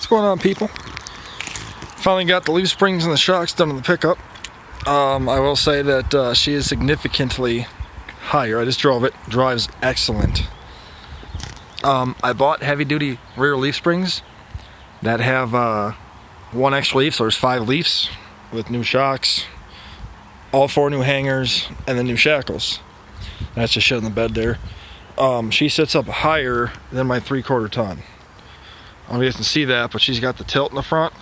What's going on, people? Finally got the leaf springs and the shocks done on the pickup. I will say that she is significantly higher. I just drove it. Drives excellent. I bought heavy-duty rear leaf springs that have one extra leaf, so there's 5 leaves with new shocks, all 4 new hangers, and then new shackles. That's just shit in the bed there. She sits up higher than my 3/4 ton. I don't know if you guys can see that, but she's got the tilt in the front.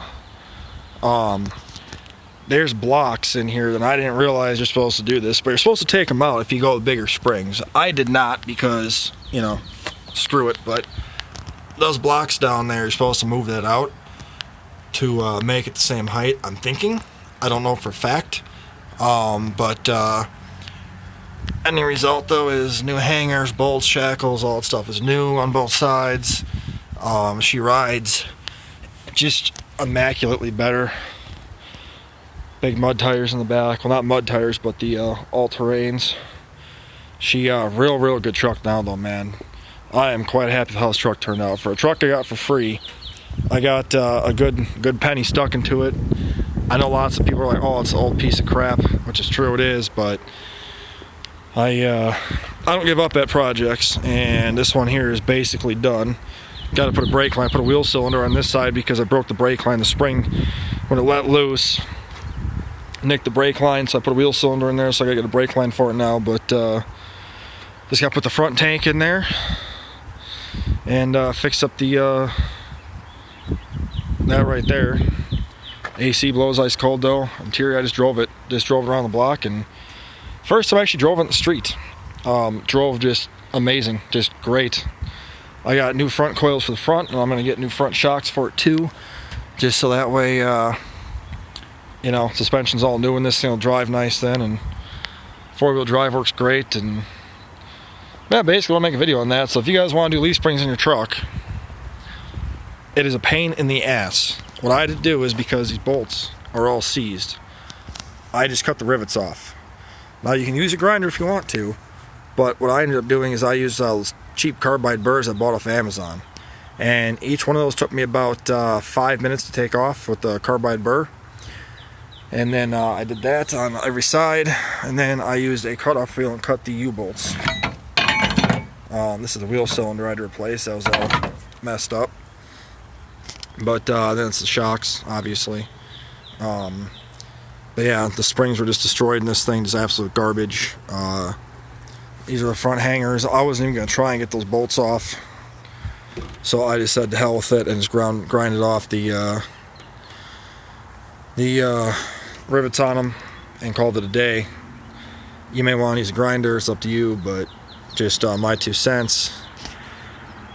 There's blocks in here that I didn't realize you're supposed to do this, but you're supposed to take them out if you go with bigger springs. I did not because, you know, screw it, but those blocks down there, you're supposed to move that out to make it the same height, I'm thinking. I don't know for a fact. But any result, though, is new hangers, bolts, shackles, all that stuff is new on both sides. She rides just immaculately better. Big mud tires in the back. Well, not mud tires, but the all-terrains. She real good truck now, though, man. I am quite happy with how this truck turned out. For a truck I got for free, I got a good penny stuck into it. I know lots of people are like, oh, it's an old piece of crap, which is true, it is, but I don't give up at projects, and this one here is basically done. Got to put a brake line, put a wheel cylinder on this side because I broke the brake line, the spring, when it let loose. Nicked the brake line, so I put a wheel cylinder in there, so I gotta get a brake line for it now, but just gotta put the front tank in there and fix up the that right there. AC blows ice cold though. Interior, I just drove it around the block, and first time I actually drove it in the street. Drove just amazing, just great. I got new front coils for the front, and I'm gonna get new front shocks for it too, just so that way you know, suspension's all new in this thing, will drive nice then, and 4-wheel drive works great, and yeah, basically I want to make a video on that. So if you guys want to do leaf springs in your truck, it is a pain in the ass. What I had to do is, because these bolts are all seized, I just cut the rivets off. Now you can use a grinder if you want to, but what I ended up doing is I used cheap carbide burrs I bought off Amazon, and each one of those took me about 5 minutes to take off with the carbide burr. And then I did that on every side, and then I used a cutoff wheel and cut the U-bolts. This is a wheel cylinder I had to replace, that was all messed up. But then it's the shocks, obviously. But yeah, the springs were just destroyed in this thing, just absolute garbage. These are the front hangers. I wasn't even going to try and get those bolts off, so I just said to hell with it and just grinded off the rivets on them and called it a day. You may want to use a grinder, it's up to you, but just my 2 cents.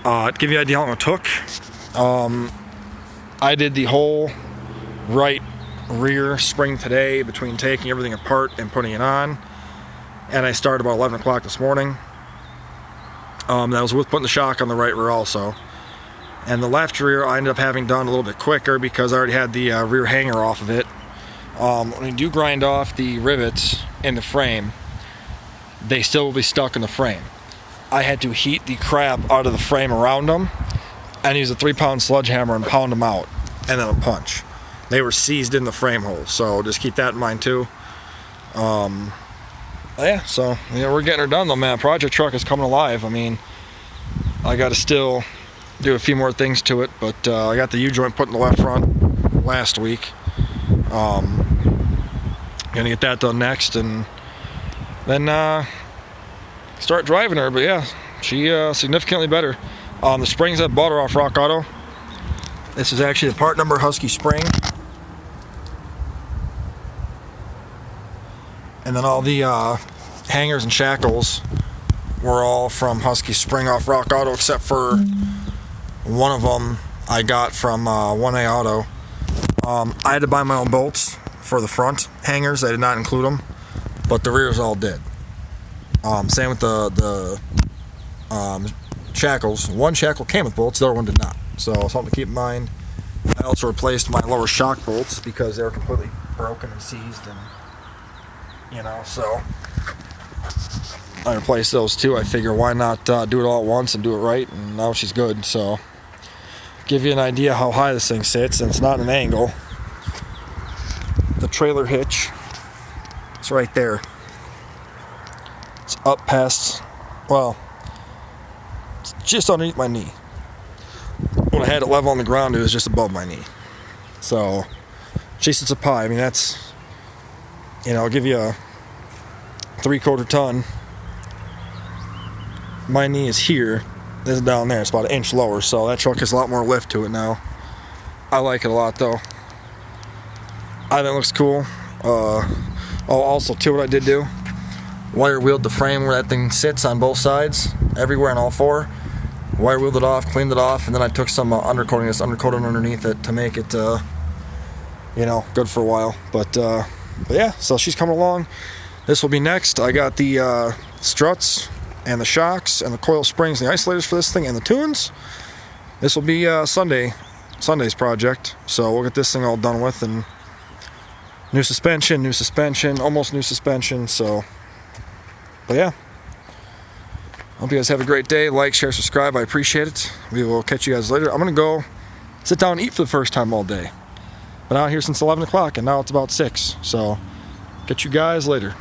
To give you an idea how long it took, I did the whole right rear spring today between taking everything apart and putting it on, and I started about 11 o'clock this morning. That was with putting the shock on the right rear also. And the left rear I ended up having done a little bit quicker because I already had the rear hanger off of it. When you do grind off the rivets in the frame, they still will be stuck in the frame. I had to heat the crap out of the frame around them and use a 3-pound sledgehammer and pound them out, and then a punch. They were seized in the frame hole, so just keep that in mind too. Yeah, so we're getting her done though, man. Project truck is coming alive. I mean, I got to still do a few more things to it, but I got the U-joint put in the left front last week. Gonna get that done next, and then start driving her. But yeah, she significantly better. The springs I bought her off Rock Auto. This is actually the part number Husky spring, and then all the hangers and shackles were all from Husky spring off Rock Auto, except for one of them I got from 1A Auto. I had to buy my own bolts for the front hangers. I did not include them, but the rears all did. Same with the shackles. One shackle came with bolts, the other one did not. So something to keep in mind. I also replaced my lower shock bolts because they were completely broken and seized, and you know, so I replaced those too. I figure why not do it all at once and do it right, and now she's good. So give you an idea how high this thing sits, and it's not an angle. The trailer hitch, it's right there. It's up past, well, it's just underneath my knee. When I had it level on the ground, it was just above my knee. So, geez, it's a pie. I mean, that's, you know, I'll give you a 3/4 ton. My knee is here. This is down there. It's about an inch lower, so that truck has a lot more lift to it now. I like it a lot, though. I think it looks cool. Also, too, what I did do, wire wheeled the frame where that thing sits on both sides, everywhere on all four. Wire wheeled it off, cleaned it off, and then I took some undercoating, just undercoated underneath it to make it, you know, good for a while. But yeah, so she's coming along. This will be next. I got the struts and the shocks and the coil springs and the isolators for this thing and the tunes. This will be Sunday's project. So we'll get this thing all done with, and new suspension, almost new suspension. So, but yeah. Hope you guys have a great day. Like, share, subscribe. I appreciate it. We will catch you guys later. I'm going to go sit down and eat for the first time all day. Been out here since 11 o'clock, and now it's about 6. So, catch you guys later.